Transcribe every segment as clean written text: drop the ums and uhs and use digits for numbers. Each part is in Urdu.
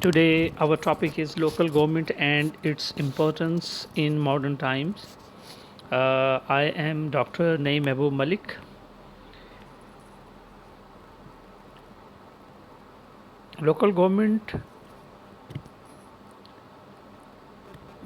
Today, our topic is local government and its importance in modern times. I am Dr. Naeem Abu Malik. Local government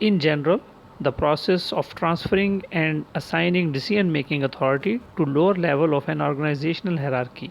in general, the process of transferring and assigning decision-making authority to lower level of an organizational hierarchy.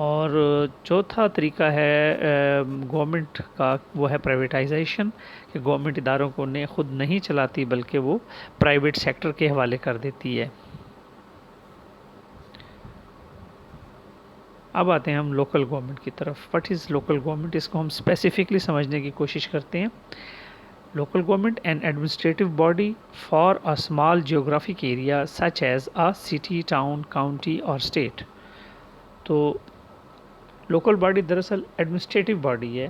اور چوتھا طریقہ ہے گورنمنٹ کا، وہ ہے پرائیویٹائزیشن، کہ گورنمنٹ اداروں کو خود نہیں چلاتی بلکہ وہ پرائیویٹ سیکٹر کے حوالے کر دیتی ہے۔ اب آتے ہیں ہم لوکل گورنمنٹ کی طرف۔ What is local government? اس کو ہم اسپیسیفکلی سمجھنے کی کوشش کرتے ہیں۔ Local government an administrative body for a small geographic area such as a city, town, county اور اسٹیٹ۔ تو لوکل باڈی دراصل ایڈمنسٹریٹو باڈی ہے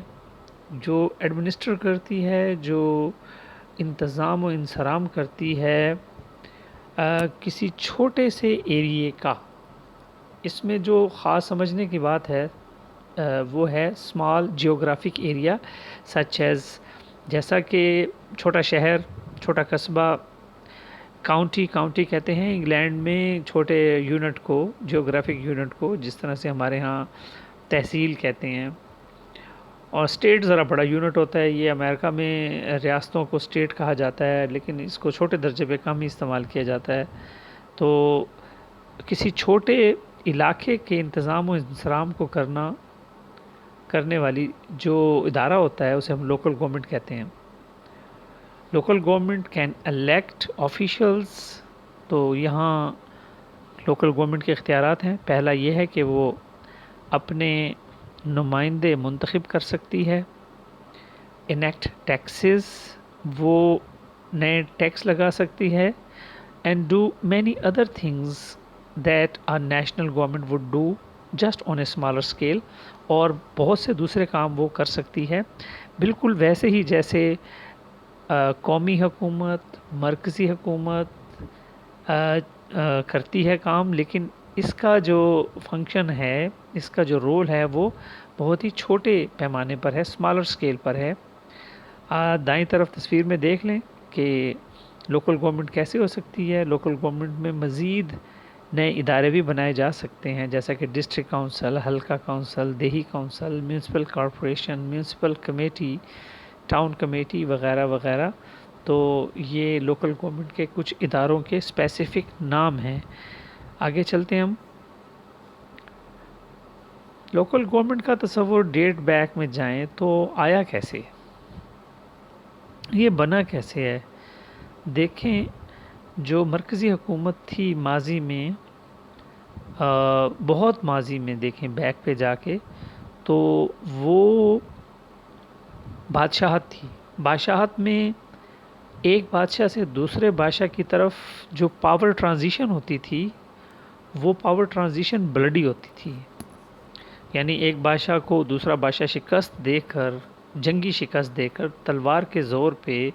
جو ایڈمنسٹر کرتی ہے، جو انتظام و انصرام کرتی ہے کسی چھوٹے سے ایریے کا۔ اس میں جو خاص سمجھنے کی بات ہے وہ ہے small geographic area such as, جیسا کہ چھوٹا شہر، چھوٹا قصبہ۔ کاؤنٹی کہتے ہیں انگلینڈ میں چھوٹے یونٹ کو، جیوگرافک یونٹ کو، جس طرح سے ہمارے ہاں تحصیل کہتے ہیں۔ اور اسٹیٹ ذرا بڑا یونٹ ہوتا ہے، یہ امریکہ میں ریاستوں کو اسٹیٹ کہا جاتا ہے، لیکن اس کو چھوٹے درجے پہ کم ہی استعمال کیا جاتا ہے۔ تو کسی چھوٹے علاقے کے انتظام و انصرام کو کرنے والی جو ادارہ ہوتا ہے اسے ہم لوکل گورنمنٹ کہتے ہیں۔ Local government can elect officials. تو یہاں لوکل گورنمنٹ کے اختیارات ہیں۔ پہلا یہ ہے کہ وہ اپنے نمائندے منتخب کر سکتی ہے۔ انیکٹ ٹیکسز، وہ نئے ٹیکس لگا سکتی ہے۔ And do many other things that a national government would do just on a smaller scale، اور بہت سے دوسرے کام وہ کر سکتی ہے بالکل ویسے ہی جیسے قومی حکومت، مرکزی حکومت کرتی ہے کام، لیکن اس کا جو فنکشن ہے، اس کا جو رول ہے وہ بہت ہی چھوٹے پیمانے پر ہے، اسمالر اسکیل پر ہے۔ دائیں طرف تصویر میں دیکھ لیں کہ لوکل گورنمنٹ کیسے ہو سکتی ہے۔ لوکل گورنمنٹ میں مزید نئے ادارے بھی بنائے جا سکتے ہیں، جیسا کہ ڈسٹرکٹ کونسل، حلقہ کونسل، دیہی council, municipal corporation, municipal committee, town committee وغیرہ وغیرہ۔ تو یہ لوکل گورنمنٹ کے کچھ اداروں کے اسپیسیفک نام ہیں۔ آگے چلتے ہیں ہم۔ لوکل گورنمنٹ کا تصور ڈیٹ بیک میں جائیں تو آیا کیسے، یہ بنا کیسے ہے؟ دیکھیں، جو مرکزی حکومت تھی ماضی میں، بہت ماضی میں دیکھیں بیک پہ جا کے، تو وہ بادشاہت تھی۔ بادشاہت میں ایک بادشاہ سے دوسرے بادشاہ کی طرف جو پاور ٹرانزیشن ہوتی تھی، وہ پاور ٹرانزیشن بلڈی ہوتی تھی۔ یعنی ایک بادشاہ کو دوسرا بادشاہ شکست دے کر، جنگی شکست دے کر، تلوار کے زور پہ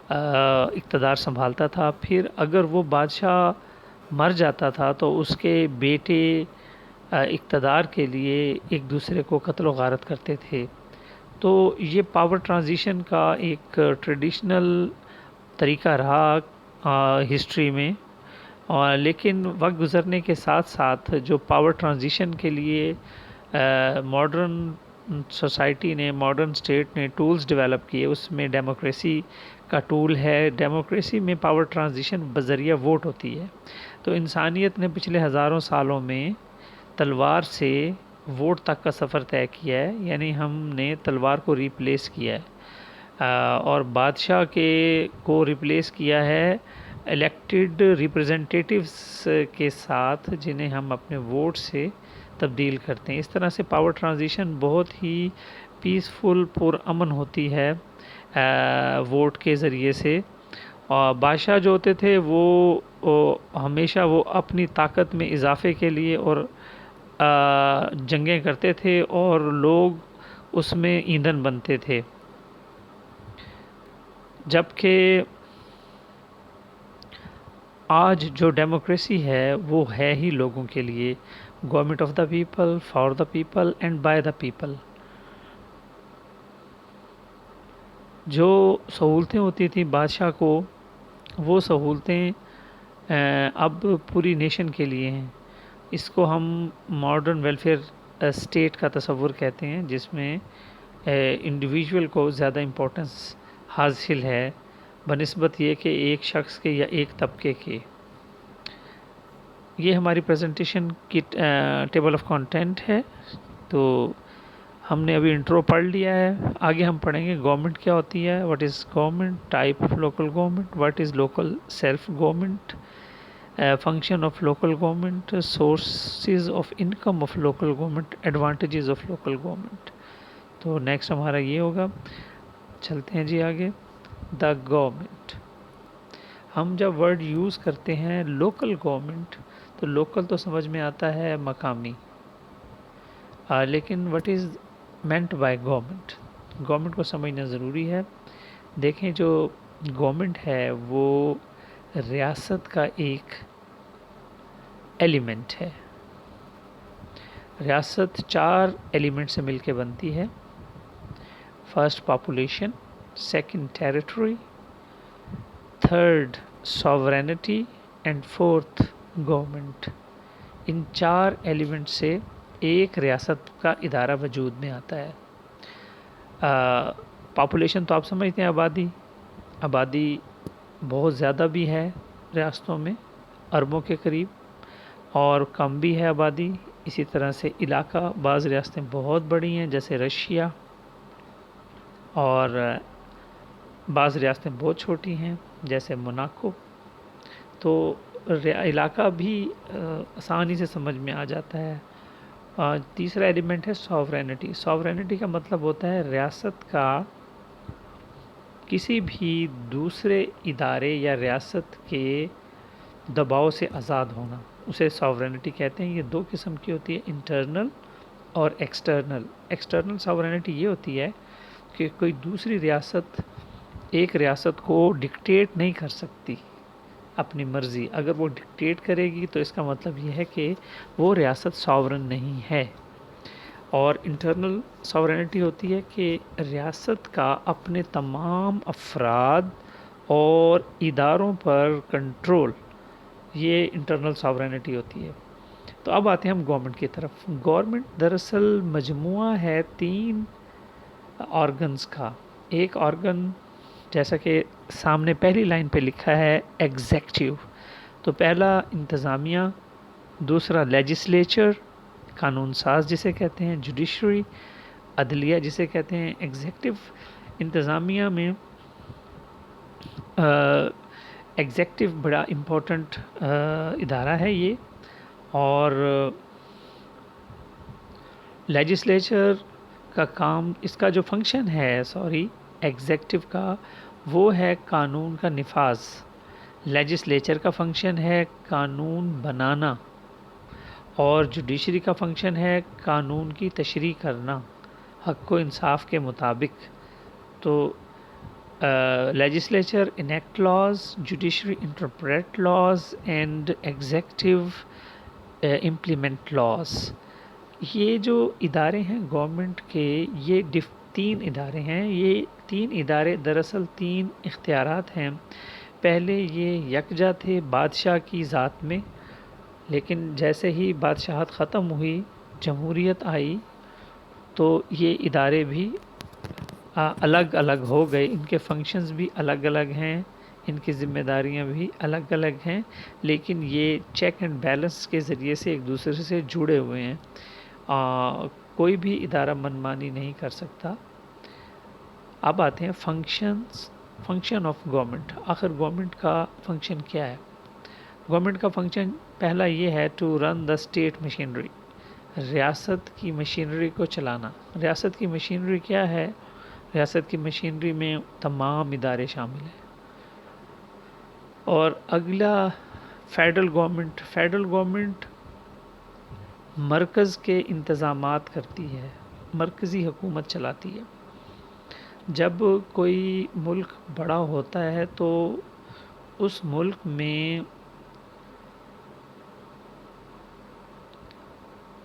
اقتدار سنبھالتا تھا۔ پھر اگر وہ بادشاہ مر جاتا تھا تو اس کے بیٹے اقتدار کے لیے ایک دوسرے کو قتل و غارت کرتے تھے۔ تو یہ پاور ٹرانزیشن کا ایک ٹریڈیشنل طریقہ رہا ہسٹری میں، لیکن وقت گزرنے کے ساتھ ساتھ جو پاور ٹرانزیشن کے لیے ماڈرن سوسائٹی نے، ماڈرن اسٹیٹ نے ٹولز ڈیولپ کیے، اس میں ڈیموکریسی کا ٹول ہے۔ ڈیموکریسی میں پاور ٹرانزیشن بذریعہ ووٹ ہوتی ہے۔ تو انسانیت نے پچھلے ہزاروں سالوں میں تلوار سے ووٹ تک کا سفر طے کیا ہے، یعنی ہم نے تلوار کو ریپلیس کیا ہے اور بادشاہ کو ریپلیس کیا ہے الیکٹڈ ریپرزنٹیٹیوز کے ساتھ، جنہیں ہم اپنے ووٹ سے تبدیل کرتے ہیں۔ اس طرح سے پاور ٹرانزیشن بہت ہی پیسفل، پرامن ہوتی ہے ووٹ کے ذریعے سے۔ اور بادشاہ جو ہوتے تھے وہ ہمیشہ وہ اپنی طاقت میں اضافے کے لیے اور جنگیں کرتے تھے، اور لوگ اس میں ایندھن بنتے تھے۔ جبکہ آج جو ڈیموکریسی ہے وہ ہے ہی لوگوں کے لیے، government of the people, for the people and by the people. جو سہولتیں ہوتی تھیں بادشاہ کو، وہ سہولتیں اب پوری نیشن کے لیے ہیں۔ اس کو ہم ماڈرن ویلفیئر اسٹیٹ کا تصور کہتے ہیں، جس میں انڈیویجول کو زیادہ امپورٹنس حاصل ہے بنسبت یہ کہ ایک شخص کے یا ایک طبقے کے۔ یہ ہماری پریزنٹیشن کی ٹیبل آف کانٹینٹ ہے. تو ہم نے ابھی انٹرو پڑھ لیا ہے. آگے ہم پڑھیں گے گورنمنٹ کیا ہوتی ہے, what is government, type of local government, what is local self government, function of local government, sources of income of local government, advantages of local government. تو نیکسٹ ہمارا یہ ہوگا. چلتے ہیں جی آگے. دا گورنمنٹ, ہم جب ورڈ یوز کرتے ہیں لوکل گورنمنٹ تو لوکل تو سمجھ میں آتا ہے مقامی, لیکن what is meant by government, government کو سمجھنا ضروری ہے. دیکھیں جو گورنمنٹ ہے وہ ریاست کا ایک ایلیمنٹ ہے. ریاست 4 ایلیمنٹ سے مل کے بنتی ہے. First population, second territory, third sovereignty and fourth government. ان 4 ایلیمنٹ سے ایک ریاست کا ادارہ وجود میں آتا ہے. پاپولیشن تو آپ سمجھتے ہیں آبادی بہت زیادہ بھی ہے ریاستوں میں, اربوں کے قریب, اور کم بھی ہے آبادی. اسی طرح سے علاقہ, بعض ریاستیں بہت بڑی ہیں جیسے رشیا, اور بعض ریاستیں بہت چھوٹی ہیں جیسے موناکو. تو علاقہ بھی آسانی سے سمجھ میں آ جاتا ہے. تیسرا ایلیمنٹ ہے ساورینٹی. ساورینٹی کا مطلب ہوتا ہے ریاست کا کسی بھی دوسرے ادارے یا ریاست کے دباؤ سے آزاد ہونا, اسے ساورینٹی کہتے ہیں. یہ 2 قسم کی ہوتی ہے, انٹرنل اور ایکسٹرنل. ایکسٹرنل ساورینٹی یہ ہوتی ہے کہ کوئی دوسری ریاست ایک ریاست کو ڈکٹیٹ نہیں کر سکتی اپنی مرضی. اگر وہ ڈکٹیٹ کرے گی تو اس کا مطلب یہ ہے کہ وہ ریاست ساورن نہیں ہے. اور انٹرنل ساورینٹی ہوتی ہے کہ ریاست کا اپنے تمام افراد اور اداروں پر کنٹرول, یہ انٹرنل ساورینٹی ہوتی ہے. تو اب آتے ہیں ہم گورنمنٹ کی طرف. گورنمنٹ دراصل مجموعہ ہے 3 آرگنز کا. ایک آرگن جیسا کہ سامنے پہلی لائن پہ لکھا ہے ایگزیکٹو, تو پہلا انتظامیہ, دوسرا لیجسلیچر قانون ساز جسے کہتے ہیں, جوڈیشری عدلیہ جسے کہتے ہیں. ایگزیکٹو انتظامیہ میں ایگزیکٹو بڑا امپورٹنٹ ادارہ ہے یہ, اور لیجسلیچر کا کام, اس کا جو فنکشن ہے ایگزیکٹو کا, وہ ہے قانون کا نفاذ. لیجسلیچر کا فنکشن ہے قانون بنانا, اور جوڈیشری کا فنکشن ہے قانون کی تشریح کرنا حق و انصاف کے مطابق. تو legislature enact laws, judiciary interpret laws, and executive implement laws. یہ جو ادارے ہیں گورنمنٹ کے, یہ 3 ادارے ہیں. یہ 3 ادارے دراصل 3 اختیارات ہیں. پہلے یہ یکجا تھے بادشاہ کی ذات میں, لیکن جیسے ہی بادشاہت ختم ہوئی, جمہوریت آئی, تو یہ ادارے بھی الگ الگ ہو گئے. ان کے فنکشنز بھی الگ الگ ہیں, ان کی ذمہ داریاں بھی الگ الگ ہیں, لیکن یہ چیک اینڈ بیلنس کے ذریعے سے ایک دوسرے سے جڑے ہوئے ہیں. کوئی بھی ادارہ منمانی نہیں کر سکتا. اب آتے ہیں فنکشن آف گورنمنٹ. آخر گورنمنٹ کا فنکشن کیا ہے؟ گورنمنٹ کا فنکشن پہلا یہ ہے to run the state machinery, ریاست کی مشینری کو چلانا. ریاست کی مشینری کیا ہے؟ ریاست کی مشینری میں تمام ادارے شامل ہیں. اور اگلا فیڈرل گورنمنٹ. فیڈرل گورنمنٹ مرکز کے انتظامات کرتی ہے, مرکزی حکومت چلاتی ہے. جب کوئی ملک بڑا ہوتا ہے تو اس ملک میں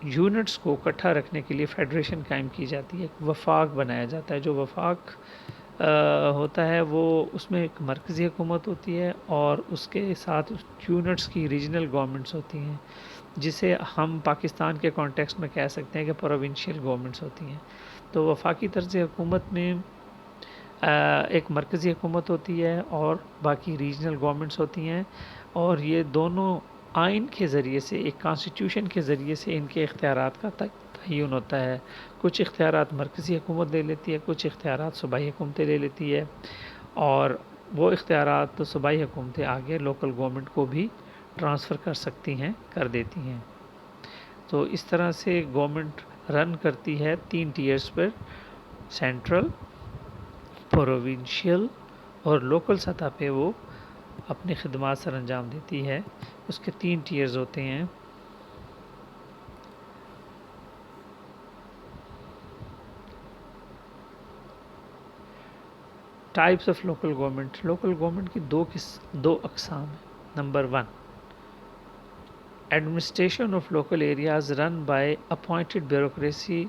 یونٹس کو اکٹھا رکھنے کے لیے فیڈریشن قائم کی جاتی ہے, وفاق بنایا جاتا ہے. جو وفاق ہوتا ہے وہ اس میں ایک مرکزی حکومت ہوتی ہے, اور اس کے ساتھ یونٹس کی ریجنل گورنمنٹس ہوتی ہیں, جسے ہم پاکستان کے کانٹیکسٹ میں کہہ سکتے ہیں کہ پروونشل گورنمنٹس ہوتی ہیں. تو وفاقی طرز حکومت میں ایک مرکزی حکومت ہوتی ہے اور باقی ریجنل گورنمنٹس ہوتی ہیں, اور یہ دونوں آئین کے ذریعے سے، ایک کانسٹیٹیوشن کے ذریعے سے ان کے اختیارات کا تعین ہوتا ہے. کچھ اختیارات مرکزی حکومت لے لیتی ہے، کچھ اختیارات صوبائی حکومتیں لے لیتی ہے، اور وہ اختیارات تو صوبائی حکومتیں آگے لوکل گورنمنٹ کو بھی ٹرانسفر کر سکتی ہیں، کر دیتی ہیں. تو اس طرح سے گورنمنٹ رن کرتی ہے 3 ٹیئرز پر: سینٹرل، پروونشل اور لوکل سطح پہ وہ اپنی خدمات سر انجام دیتی ہے. اس کے 3 ٹیئرز ہوتے ہیں. Types of local government. Local government کی دو اقسام ہیں. Number 1، administration of local areas run by appointed bureaucracy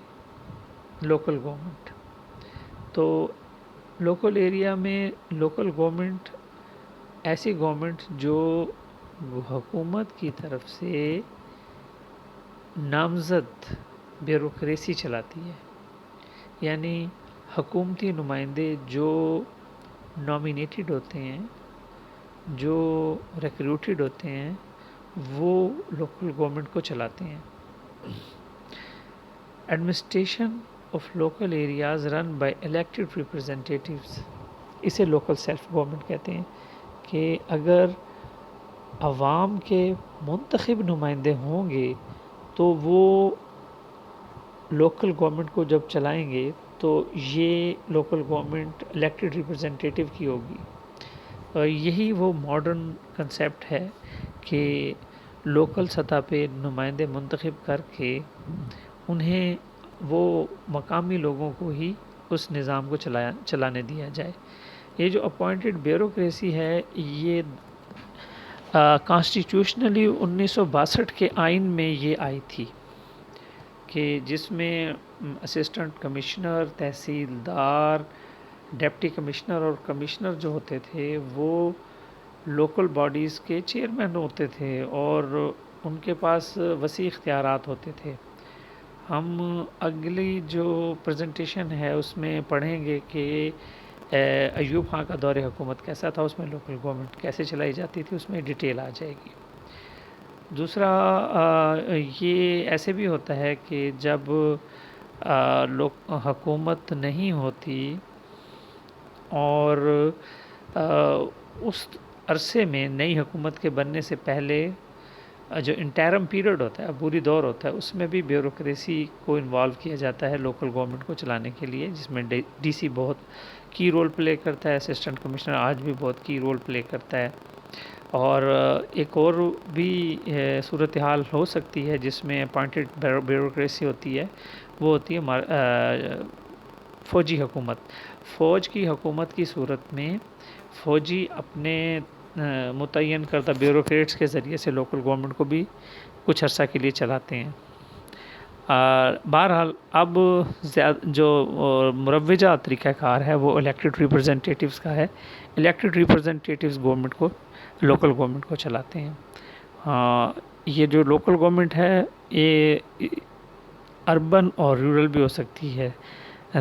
local government. تو لوکل ایریا میں لوکل گورنمنٹ ایسی گورنمنٹ جو حکومت کی طرف سے نامزد بیوروکریسی چلاتی ہے، یعنی حکومتی نمائندے جو نامینیٹڈ ہوتے ہیں، جو ریکروٹڈ ہوتے ہیں، وہ لوکل گورنمنٹ کو چلاتے ہیں. Administration of local areas run by elected representatives, اسے لوکل سیلف گورنمنٹ کہتے ہیں. کہ اگر عوام کے منتخب نمائندے ہوں گے تو وہ لوکل گورنمنٹ کو جب چلائیں گے تو یہ لوکل گورنمنٹ الیکٹڈ ریپرزینٹیٹیو کی ہوگی. اور یہی وہ ماڈرن کنسیپٹ ہے کہ لوکل سطح پہ نمائندے منتخب کر کے انہیں وہ مقامی لوگوں کو ہی اس نظام کو چلانے دیا جائے. یہ جو اپوائنٹڈ بیوروکریسی ہے، یہ کانسٹیٹیوشنلی 1962 کے آئین میں یہ آئی تھی، کہ جس میں اسسٹنٹ کمشنر، تحصیلدار، ڈپٹی کمشنر اور کمشنر جو ہوتے تھے وہ لوکل باڈیز کے چیئرمین ہوتے تھے اور ان کے پاس وسیع اختیارات ہوتے تھے. ہم اگلی جو پریزنٹیشن ہے اس میں پڑھیں گے کہ ایوب خان کا دور حکومت کیسا تھا، اس میں لوکل گورنمنٹ کیسے چلائی جاتی تھی، اس میں ڈیٹیل آ جائے گی. دوسرا، یہ ایسے بھی ہوتا ہے کہ جب حکومت نہیں ہوتی اور اس عرصے میں نئی حکومت کے بننے سے پہلے جو انٹرم پیریڈ ہوتا ہے، عبوری دور ہوتا ہے، اس میں بھی بیوروکریسی کو انوالو کیا جاتا ہے لوکل گورنمنٹ کو چلانے کے لیے، جس میں ڈی سی بہت کی رول پلے کرتا ہے، اسسٹنٹ کمشنر آج بھی بہت کی رول پلے کرتا ہے. اور ایک اور بھی صورتحال ہو سکتی ہے جس میں اپوائنٹڈ بیوروکریسی ہوتی ہے، وہ ہوتی ہے فوجی حکومت. فوج کی حکومت کی صورت میں فوجی اپنے متعین کردہ بیوروکریٹس کے ذریعے سے لوکل گورنمنٹ کو بھی کچھ عرصہ کے لیے چلاتے ہیں. بہرحال اب جو مروجہ طریقہ کار ہے وہ الیکٹڈ ریپرزینٹیٹیوز کا ہے. الیکٹڈ ریپرزینٹیٹیوز گورنمنٹ کو، لوکل گورنمنٹ کو چلاتے ہیں. یہ جو لوکل گورنمنٹ ہے یہ اربن اور رورل بھی ہو سکتی ہے.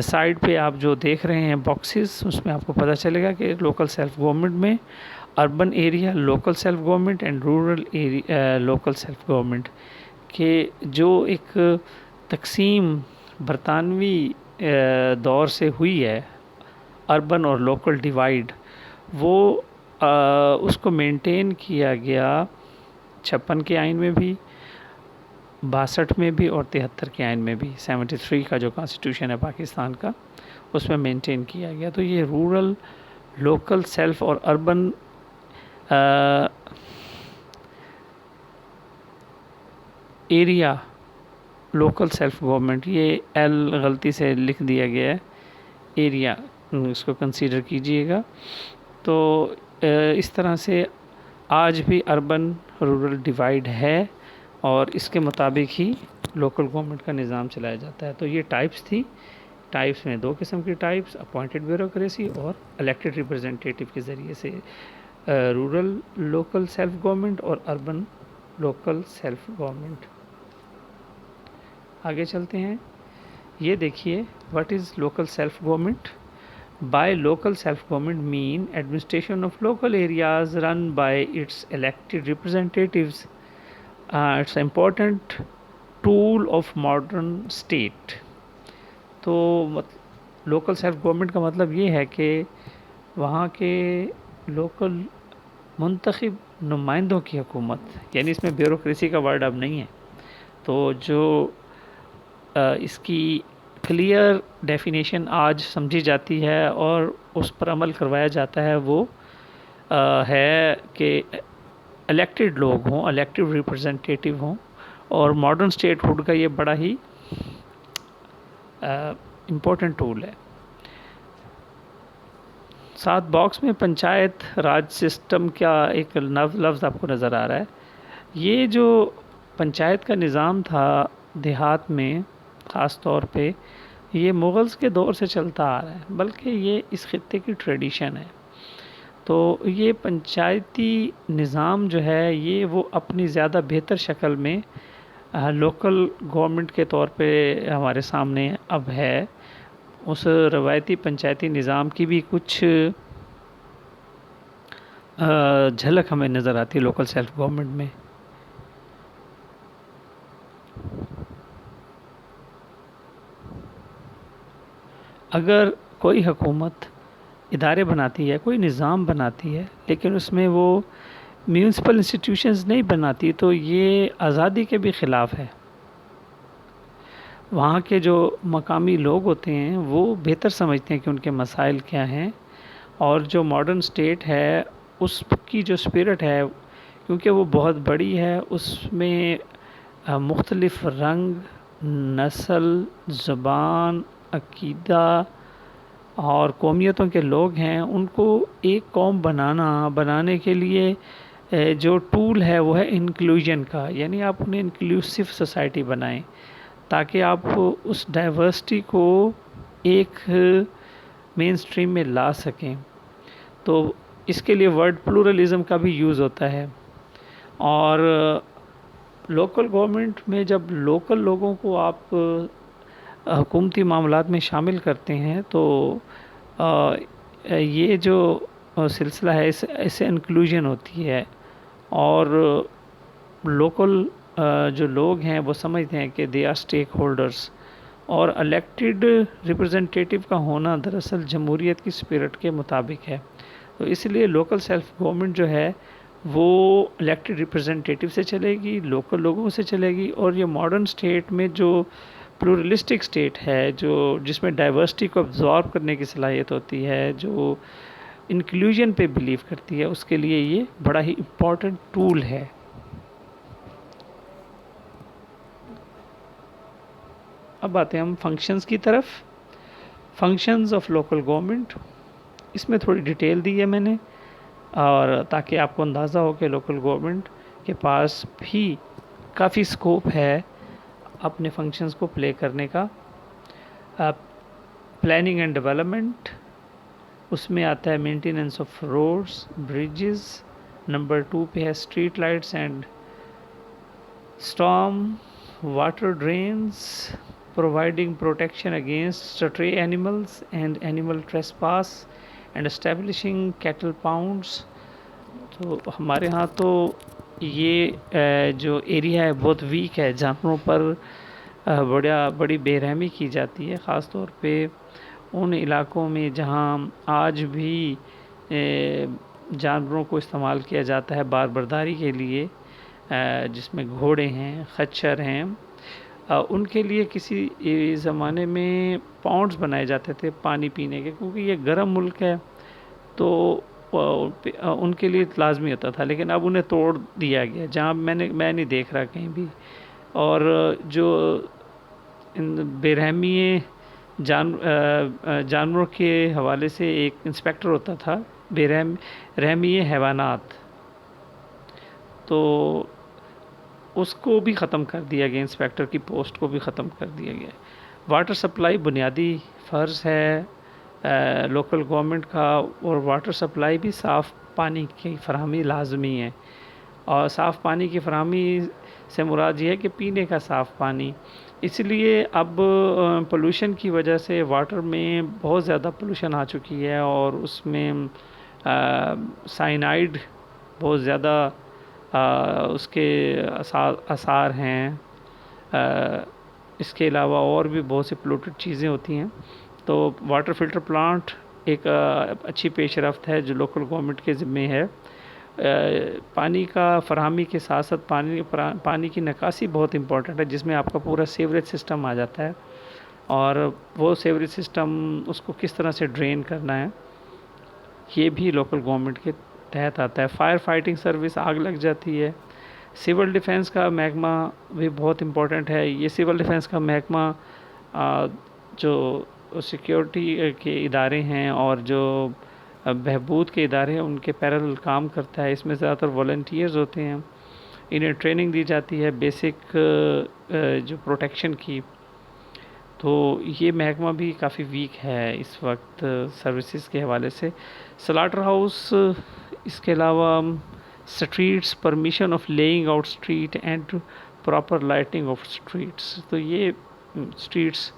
سائڈ پہ آپ جو دیکھ رہے ہیں باکسز، اس میں آپ کو پتہ چلے گا کہ لوکل سیلف گورنمنٹ میں urban area local self government and rural area local self government, کہ جو ایک تقسیم برطانوی دور سے ہوئی ہے، اربن اور لوکل ڈیوائیڈ، وہ اس کو مینٹین کیا گیا 56 کے آئین میں بھی، 62 میں بھی اور 73 کے آئین میں بھی. 73 کا جو کانسٹیٹیوشن ہے پاکستان کا، اس میں مینٹین کیا گیا. تو یہ رورل، لوکل سیلف اور urban area local self government, یہ ایل غلطی سے لکھ دیا گیا ہے، ایریا اس کو کنسیڈر کیجئے گا. تو اس طرح سے آج بھی اربن رورل ڈیوائیڈ ہے اور اس کے مطابق ہی لوکل گورنمنٹ کا نظام چلایا جاتا ہے. تو یہ ٹائپس تھی. ٹائپس میں 2 قسم کی ٹائپس، اپوائنٹڈ بیوروکریسی اور الیکٹڈ ریپرزینٹیٹیو کے ذریعے سے رورل لوکل سیلف گورنمنٹ اور اربن لوکل سیلف گورنمنٹ. آگے چلتے ہیں. یہ دیکھیے، what is local self government? By local self government mean administration of local areas run by its elected representatives its important tool of modern state. تو لوکل سیلف گورنمنٹ کا مطلب یہ ہے کہ وہاں کے لوکل منتخب نمائندوں کی حکومت، یعنی اس میں بیوروکریسی کا ورڈ اب نہیں ہے. تو جو اس کی کلیئر ڈیفینیشن آج سمجھی جاتی ہے اور اس پر عمل کروایا جاتا ہے وہ ہے کہ الیکٹڈ لوگ ہوں، الیکٹڈ ریپرزنٹیٹیو ہوں. اور ماڈرن اسٹیٹ ہوڈ کا یہ بڑا ہی امپورٹنٹ ٹول ہے. ساتھ باکس میں پنچایت راج سسٹم کا ایک لفظ آپ کو نظر آ رہا ہے. یہ جو پنچایت کا نظام تھا دیہات میں خاص طور پہ، یہ مغلز کے دور سے چلتا آ رہا ہے، بلکہ یہ اس خطے کی ٹریڈیشن ہے. تو یہ پنچایتی نظام جو ہے یہ وہ اپنی زیادہ بہتر شکل میں لوکل گورنمنٹ کے طور پہ ہمارے سامنے اب ہے. اس روایتی پنچایتی نظام کی بھی کچھ جھلک ہمیں نظر آتی ہے لوکل سیلف گورنمنٹ میں. اگر کوئی حکومت ادارے بناتی ہے، کوئی نظام بناتی ہے، لیکن اس میں وہ میونسپل انسٹیٹیوشنز نہیں بناتی، تو یہ آزادی کے بھی خلاف ہے. وہاں کے جو مقامی لوگ ہوتے ہیں وہ بہتر سمجھتے ہیں کہ ان کے مسائل کیا ہیں. اور جو ماڈرن اسٹیٹ ہے اس کی جو اسپرٹ ہے، کیونکہ وہ بہت بڑی ہے، اس میں مختلف رنگ، نسل، زبان، عقیدہ اور قومیتوں کے لوگ ہیں. ان کو ایک قوم بنانے کے لیے جو ٹول ہے وہ ہے انکلوژن کا، یعنی آپ انہیں انکلوسیو سوسائٹی بنائیں تاکہ آپ اس ڈائیورسٹی کو ایک مین اسٹریم میں لا سکیں. تو اس کے لیے ورڈ پلورلزم کا بھی یوز ہوتا ہے. اور لوکل گورنمنٹ میں جب لوکل لوگوں کو آپ حکومتی معاملات میں شامل کرتے ہیں تو یہ جو سلسلہ ہے اسے انکلوژن ہوتی ہے. اور لوکل جو لوگ ہیں وہ سمجھتے ہیں کہ دے آر اسٹیک ہولڈرز. اور الیکٹڈ ریپرزنٹیٹیو کا ہونا دراصل جمہوریت کی اسپرٹ کے مطابق ہے. تو اس لیے لوکل سیلف گورنمنٹ جو ہے وہ الیکٹڈ ریپرزنٹیٹیو سے چلے گی، لوکل لوگوں سے چلے گی. اور یہ ماڈرن اسٹیٹ میں جو پلورلسٹک اسٹیٹ ہے، جس میں ڈائیورسٹی کو ابزارب کرنے کی صلاحیت ہوتی ہے، جو انکلوژن پہ بلیو کرتی ہے، اس کے لیے یہ بڑا ہی امپورٹنٹ ٹول ہے. اب آتے ہیں ہم فنکشنز کی طرف. فنکشنز آف لوکل گورنمنٹ، اس میں تھوڑی ڈیٹیل دی ہے میں نے، اور تاکہ آپ کو اندازہ ہو کہ لوکل گورنمنٹ کے پاس بھی کافی اسکوپ ہے اپنے فنکشنز کو پلے کرنے کا. پلاننگ اینڈ ڈیولپمنٹ، اس میں آتا ہے maintenance of roads, bridges. Number 2 پہ ہے street lights and storm water drains. providing protection against stray animals and animal trespass and establishing cattle pounds. تو ہمارے ہاں تو یہ جو ایریا ہے بہت ویک ہے، جانوروں پر بڑی بے رحمی کی جاتی ہے، خاص طور پہ ان علاقوں میں جہاں آج بھی جانوروں کو استعمال کیا جاتا ہے بار برداری کے لیے، جس میں گھوڑے ہیں، خچر ہیں. ان کے لیے کسی زمانے میں پاؤنڈز بنائے جاتے تھے پانی پینے کے، کیونکہ یہ گرم ملک ہے تو ان کے لیے لازمی ہوتا تھا. لیکن اب انہیں توڑ دیا گیا، جہاں میں نہیں دیکھ رہا کہیں بھی. اور جو بے رحمی جانوروں کے حوالے سے ایک انسپیکٹر ہوتا تھا، بے رحمی حیوانات، تو اس کو بھی ختم کر دیا گیا، انسپیکٹر کی پوسٹ کو بھی ختم کر دیا گیا. واٹر سپلائی بنیادی فرض ہے لوکل گورنمنٹ کا، اور واٹر سپلائی بھی صاف پانی کی فراہمی لازمی ہے. اور صاف پانی کی فراہمی سے مراد یہ ہے کہ پینے کا صاف پانی. اس لیے اب پولوشن کی وجہ سے واٹر میں بہت زیادہ پولوشن آ چکی ہے، اور اس میں سائنائڈ بہت زیادہ اس کے آثار ہیں. اس کے علاوہ اور بھی بہت سی پولوٹڈ چیزیں ہوتی ہیں. تو واٹر فلٹر پلانٹ ایک اچھی پیش رفت ہے جو لوکل گورنمنٹ کے ذمے ہے. پانی کا فراہمی کے ساتھ ساتھ پانی کی نکاسی بہت امپورٹنٹ ہے، جس میں آپ کا پورا سیوریج سسٹم آ جاتا ہے، اور وہ سیوریج سسٹم اس کو کس طرح سے ڈرین کرنا ہے یہ بھی لوکل گورنمنٹ کے تحت آتا ہے. فائر فائٹنگ سروس، آگ لگ جاتی ہے. سول ڈیفنس کا محکمہ بھی بہت امپورٹنٹ ہے. یہ سول ڈیفنس کا محکمہ جو سیکیورٹی کے ادارے ہیں اور جو بہبود کے ادارے ہیں ان کے پیرل کام کرتا ہے. اس میں زیادہ تر والنٹیئرز ہوتے ہیں. انہیں ٹریننگ دی جاتی ہے بیسک جو پروٹیکشن کی. تو یہ محکمہ بھی کافی ویک ہے اس وقت سروسز کے حوالے سے. سلاٹر ہاؤس، اس کے علاوہ streets, permission of laying out street and proper lighting of streets. تو یہ اسٹریٹس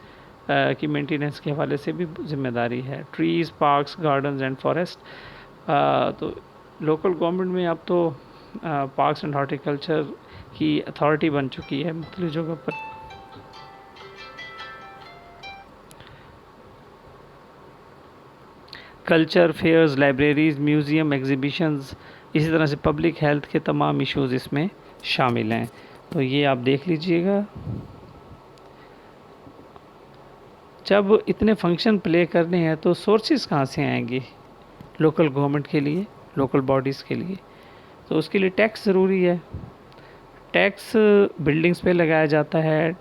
کی مینٹیننس کے حوالے سے بھی ذمہ داری ہے. Trees, parks, gardens and forest. تو لوکل گورنمنٹ میں اب تو پارکس اینڈ ہارٹیکلچر کی اتھارٹی بن چکی ہے مختلف جگہوں پر. Culture, fairs, libraries, museum, exhibitions, اسی طرح سے پبلک ہیلتھ کے تمام ایشوز اس میں شامل ہیں. تو یہ آپ دیکھ لیجئے گا. جب اتنے فنکشن پلے کرنے ہیں تو سورسز کہاں سے آئیں گے لوکل گورنمنٹ کے لیے، لوکل باڈیز کے لیے؟ تو اس کے لیے ٹیکس ضروری ہے. ٹیکس بلڈنگز پہ لگایا جاتا ہے.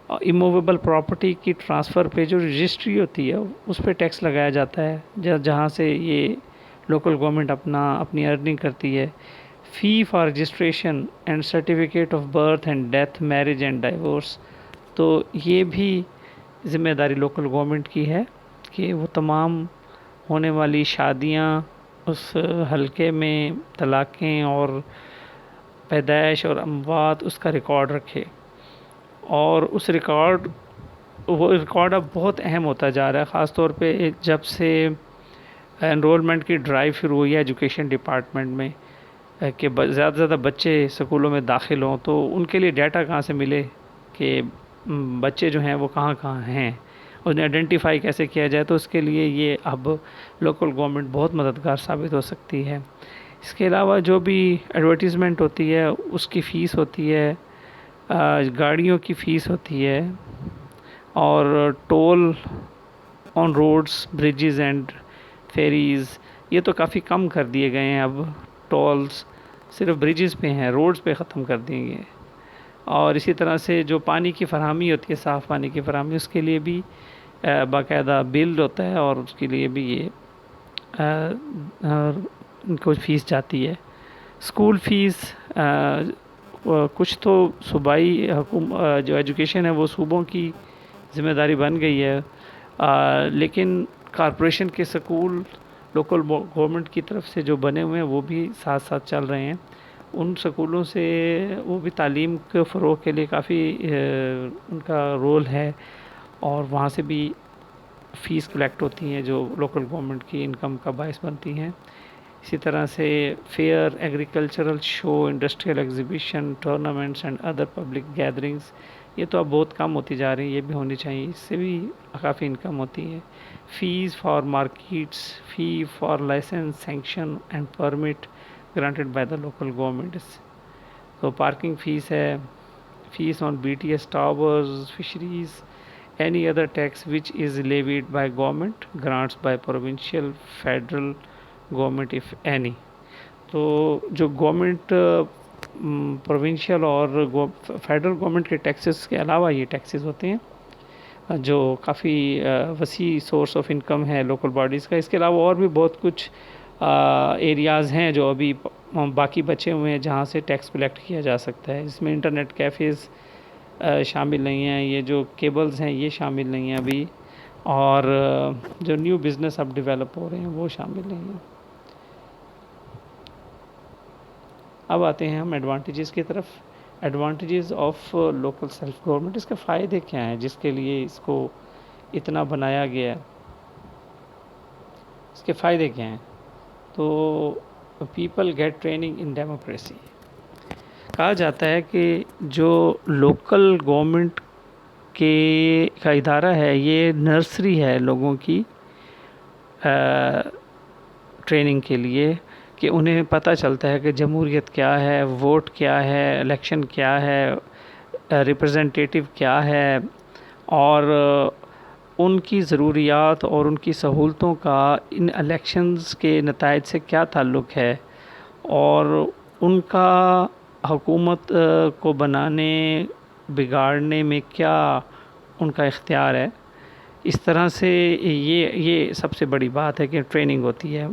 ایموویبل پراپرٹی کی ٹرانسفر پہ جو رجسٹری ہوتی ہے اس پہ ٹیکس لگایا جاتا ہے، جہاں سے یہ لوکل گورنمنٹ اپنی ارننگ کرتی ہے. Fee for registration and certificate of birth and death, marriage and divorce. تو یہ بھی ذمہ داری لوکل گورنمنٹ کی ہے کہ وہ تمام ہونے والی شادیاں، اس حلقے میں طلاقیں اور پیدائش اور اموات، اس کا ریکارڈ رکھے. اور وہ ریکارڈ اب بہت اہم ہوتا جا رہا ہے، خاص طور پہ جب سے انرولمنٹ کی ڈرائیو شروع ہوئی ہے ایجوکیشن ڈپارٹمنٹ میں کہ زیادہ سے زیادہ بچے اسکولوں میں داخل ہوں. تو ان کے لیے ڈیٹا کہاں سے ملے کہ بچے جو ہیں وہ کہاں کہاں ہیں، انہیں آئیڈینٹیفائی کیسے کیا جائے. تو اس کے لیے یہ اب لوکل گورنمنٹ بہت مددگار ثابت ہو سکتی ہے. اس کے علاوہ جو بھی ایڈورٹیزمنٹ ہوتی ہے اس کی فیس ہوتی ہے، گاڑیوں کی فیس ہوتی ہے، اور toll on roads, bridges and ferries, یہ تو کافی کم کر دیے گئے ہیں. اب ٹولز صرف بریجز پہ ہیں، روڈز پہ ختم کر دیے گئے. اور اسی طرح سے جو پانی کی فراہمی ہوتی ہے، صاف پانی کی فراہمی، اس کے لیے بھی باقاعدہ بل ہوتا ہے اور اس کے لیے بھی یہ ان کو فیس جاتی ہے. اسکول فیس، کچھ تو صوبائی جو ایجوکیشن ہے وہ صوبوں کی ذمہ داری بن گئی ہے، لیکن کارپوریشن کے سکول لوکل گورنمنٹ کی طرف سے جو بنے ہوئے ہیں وہ بھی ساتھ ساتھ چل رہے ہیں. ان سکولوں سے وہ بھی تعلیم کے فروغ کے لیے کافی ان کا رول ہے، اور وہاں سے بھی فیس کلیکٹ ہوتی ہیں جو لوکل گورنمنٹ کی انکم کا باعث بنتی ہیں. اسی طرح سے fair, agricultural show, industrial exhibition, tournaments and other public gatherings, یہ تو اب بہت کم ہوتی جا رہی ہیں، یہ بھی ہونی چاہیے، اس سے بھی کافی انکم ہوتی ہے. Fees for markets, fee for licence, sanction and permit granted by the local governments. تو پارکنگ فیس ہے، fees on BTS towers, fisheries, any other tax which is levied by government, grants by provincial, federal government if any. تو جو گورنمنٹ پروونشل اور فیڈرل گورنمنٹ کے ٹیکسز کے علاوہ یہ ٹیکسز ہوتے ہیں جو کافی وسیع سورس آف انکم ہے لوکل باڈیز کا. اس کے علاوہ اور بھی بہت کچھ ایریاز ہیں جو ابھی باقی بچے ہوئے ہیں جہاں سے ٹیکس کلیکٹ کیا جا سکتا ہے. اس میں انٹرنیٹ کیفیز شامل نہیں ہیں، یہ جو کیبلز ہیں یہ شامل نہیں ہیں ابھی، اور جو نیو بزنس اب ڈیولپ ہو رہے ہیں وہ شامل نہیں ہیں. اب آتے ہیں ہم ایڈوانٹیجز کی طرف. Advantages of local self government, اس کے فائدے کیا ہیں جس کے لیے اس کو اتنا بنایا گیا ہے؟ اس کے فائدے کیا ہیں؟ تو پیپل گیٹ ٹریننگ ان ڈیموکریسی. کہا جاتا ہے کہ جو لوکل گورنمنٹ کا ادارہ ہے یہ نرسری ہے لوگوں کی ٹریننگ کے لیے، کہ انہیں پتہ چلتا ہے کہ جمہوریت کیا ہے، ووٹ کیا ہے، الیکشن کیا ہے، ریپرزنٹیٹیو کیا ہے، اور ان کی ضروریات اور ان کی سہولتوں کا ان الیکشنز کے نتائج سے کیا تعلق ہے، اور ان کا حکومت کو بنانے بگاڑنے میں کیا ان کا اختیار ہے۔ اس طرح سے یہ سب سے بڑی بات ہے کہ ٹریننگ ہوتی ہے۔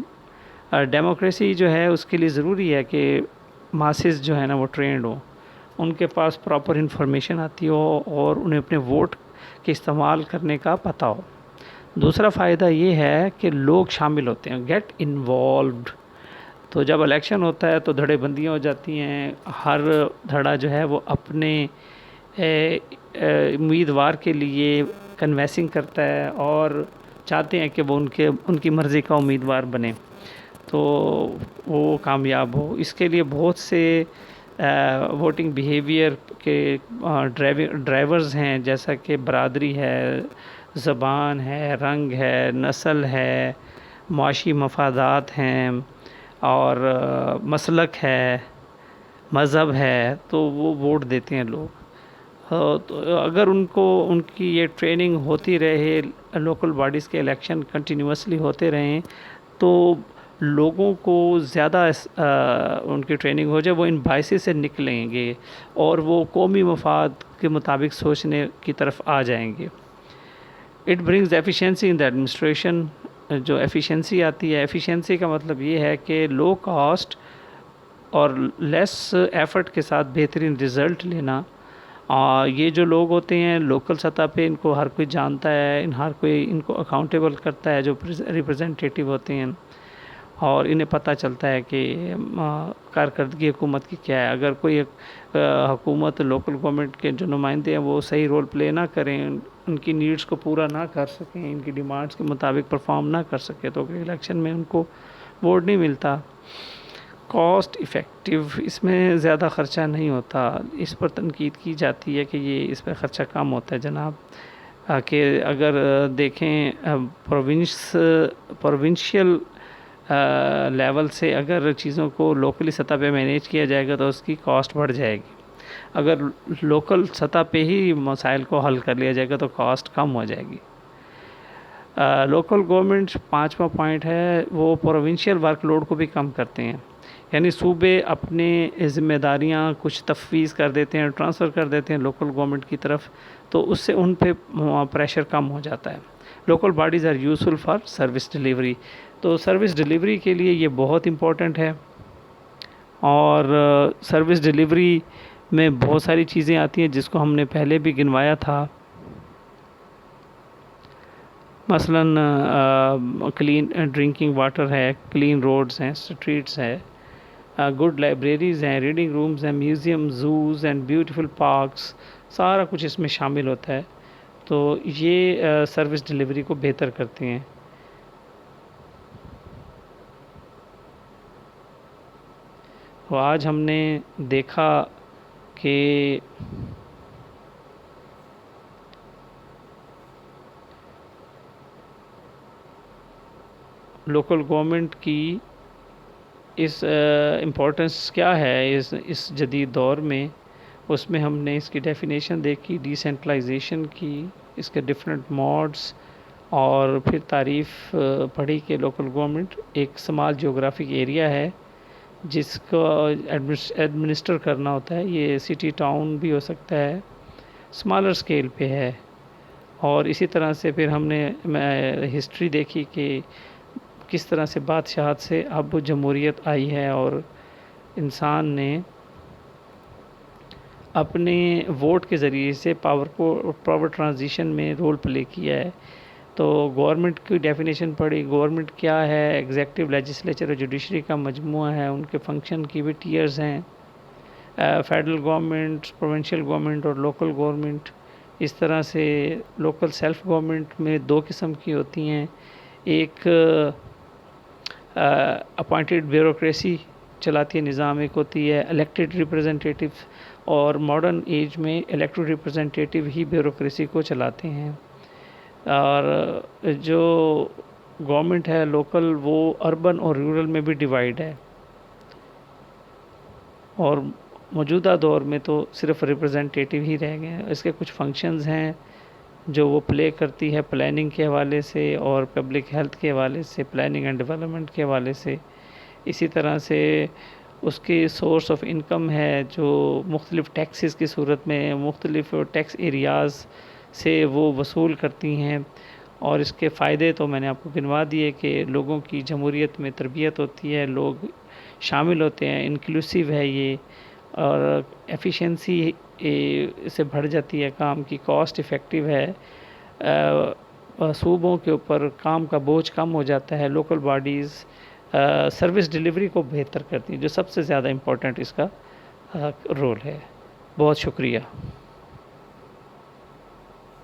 ڈیموکریسی جو ہے اس کے لیے ضروری ہے کہ ماسز جو ہے نا وہ ٹرینڈ ہوں، ان کے پاس پراپر انفارمیشن آتی ہو اور انہیں اپنے ووٹ کے استعمال کرنے کا پتہ ہو۔ دوسرا فائدہ یہ ہے کہ لوگ شامل ہوتے ہیں، گیٹ انوالوڈ۔ تو جب الیکشن ہوتا ہے تو دھڑے بندیاں ہو جاتی ہیں، ہر دھڑا جو ہے وہ اپنے امیدوار کے لیے کنویسنگ کرتا ہے اور چاہتے ہیں کہ وہ ان کی مرضی کا امیدوار بنے تو وہ کامیاب ہو۔ اس کے لیے بہت سے ووٹنگ بیہیویئر کے ڈرائیورز ہیں، جیسا کہ برادری ہے، زبان ہے، رنگ ہے، نسل ہے، معاشی مفادات ہیں، اور مسلک ہے، مذہب ہے، تو وہ ووٹ دیتے ہیں لوگ۔ تو اگر ان کی یہ ٹریننگ ہوتی رہے، لوکل باڈیز کے الیکشن کنٹینیوسلی ہوتے رہیں، تو لوگوں کو زیادہ ان کی ٹریننگ ہو جائے، وہ ان بائسز سے نکلیں گے اور وہ قومی مفاد کے مطابق سوچنے کی طرف آ جائیں گے۔ It brings efficiency in the administration. جو ایفیشینسی آتی ہے، ایفیشینسی کا مطلب یہ ہے کہ لو کاسٹ اور لیس ایفرٹ کے ساتھ بہترین رزلٹ لینا۔ یہ جو لوگ ہوتے ہیں لوکل سطح پہ، ان کو ہر کوئی جانتا ہے، ہر کوئی ان کو اکاؤنٹیبل کرتا ہے، جو ریپرزنٹیٹیو ہوتے ہیں، اور انہیں پتہ چلتا ہے کہ کارکردگی حکومت کی کیا ہے۔ اگر کوئی حکومت لوکل گورنمنٹ کے جو نمائندے ہیں وہ صحیح رول پلے نہ کریں، ان کی نیڈز کو پورا نہ کر سکیں، ان کی ڈیمانڈز کے مطابق پرفارم نہ کر سکے، تو الیکشن میں ان کو ووٹ نہیں ملتا۔ کاسٹ افیکٹو، اس میں زیادہ خرچہ نہیں ہوتا۔ اس پر تنقید کی جاتی ہے کہ اس پہ خرچہ کم ہوتا ہے جناب، کہ اگر دیکھیں پروونشل لیول سے اگر چیزوں کو لوکلی سطح پہ مینیج کیا جائے گا تو اس کی کاسٹ بڑھ جائے گی، اگر لوکل سطح پہ ہی مسائل کو حل کر لیا جائے گا تو کاسٹ کم ہو جائے گی۔ لوکل گورنمنٹ 5واں پوائنٹ ہے، وہ پروونشل ورک لوڈ کو بھی کم کرتے ہیں، یعنی صوبے اپنے ذمہ داریاں کچھ تفویض کر دیتے ہیں، ٹرانسفر کر دیتے ہیں لوکل گورنمنٹ کی طرف، تو اس سے ان پہ پریشر کم ہو جاتا ہے۔ Local bodies are useful for service delivery, تو سروس ڈیلیوری کے لیے یہ بہت امپورٹنٹ ہے، اور سروس ڈیلیوری میں بہت ساری چیزیں آتی ہیں جس کو ہم نے پہلے بھی گنوایا تھا، مثلاً کلین ڈرنکنگ واٹر ہے، کلین روڈز ہیں، اسٹریٹس ہے، گڈ لائبریریز ہیں، ریڈنگ رومز ہیں، museum, zoos and beautiful parks, سارا کچھ اس میں شامل ہوتا ہے، تو یہ سروس ڈیلیوری کو بہتر کرتے ہیں۔ تو آج ہم نے دیکھا کہ لوکل گورنمنٹ کی اس امپورٹنس کیا ہے اس جدید دور میں، اس میں ہم نے اس کی ڈیفینیشن دیکھی، ڈی سینٹرلائزیشن کی، اس کے ڈفرینٹ موڈس، اور پھر تعریف پڑھی کہ لوکل گورنمنٹ ایک اسمال جیوگرافک ایریا ہے جس کو ایڈمنسٹر کرنا ہوتا ہے، یہ سٹی ٹاؤن بھی ہو سکتا ہے، اسمالر اسکیل پہ ہے۔ اور اسی طرح سے پھر ہم نے ہسٹری دیکھی کہ کس طرح سے بادشاہت سے اب جمہوریت آئی ہے، اور انسان نے اپنے ووٹ کے ذریعے سے پاور ٹرانزیشن میں رول پلے کیا ہے۔ تو گورنمنٹ کی ڈیفینیشن پڑھی، گورنمنٹ کیا ہے، ایگزیکٹو، لیجسلیچر اور جوڈیشری کا مجموعہ ہے، ان کے فنکشن کی بھی ٹیئرز ہیں، فیڈرل گورنمنٹ، پروونشل گورنمنٹ اور لوکل گورنمنٹ۔ اس طرح سے لوکل سیلف گورنمنٹ میں دو قسم کی ہوتی ہیں، ایک اپوائنٹڈ بیوروکریسی چلاتی ہے نظام، ایک ہوتی ہے الیکٹڈ ریپرزنٹیٹیو، اور ماڈرن ایج میں الیکٹڈ ریپرزنٹیٹیو ہی بیوروکریسی کو چلاتے ہیں. اور جو گورنمنٹ ہے لوکل، وہ اربن اور رورل میں بھی ڈیوائیڈ ہے، اور موجودہ دور میں تو صرف ریپرزنٹیٹیو ہی رہ گئے ہیں. اس کے کچھ فنکشنز ہیں جو وہ پلے کرتی ہے پلاننگ کے حوالے سے اور پبلک ہیلتھ کے حوالے سے، پلاننگ اینڈ ڈیولپمنٹ کے حوالے سے. اسی طرح سے اس کی سورس آف انکم ہے جو مختلف ٹیکسز کی صورت میں مختلف ٹیکس ایریاز سے وہ وصول کرتی ہیں. اور اس کے فائدے تو میں نے آپ کو گنوا دیے کہ لوگوں کی جمہوریت میں تربیت ہوتی ہے، لوگ شامل ہوتے ہیں، انکلوسیو ہے یہ، اور ایفیشنسی سے بڑھ جاتی ہے کام کی، کاسٹ افیکٹو ہے، صوبوں کے اوپر کام کا بوجھ کم ہو جاتا ہے، لوکل باڈیز سروس ڈیلیوری کو بہتر کرتی ہیں، جو سب سے زیادہ امپورٹنٹ اس کا رول ہے. بہت شکریہ.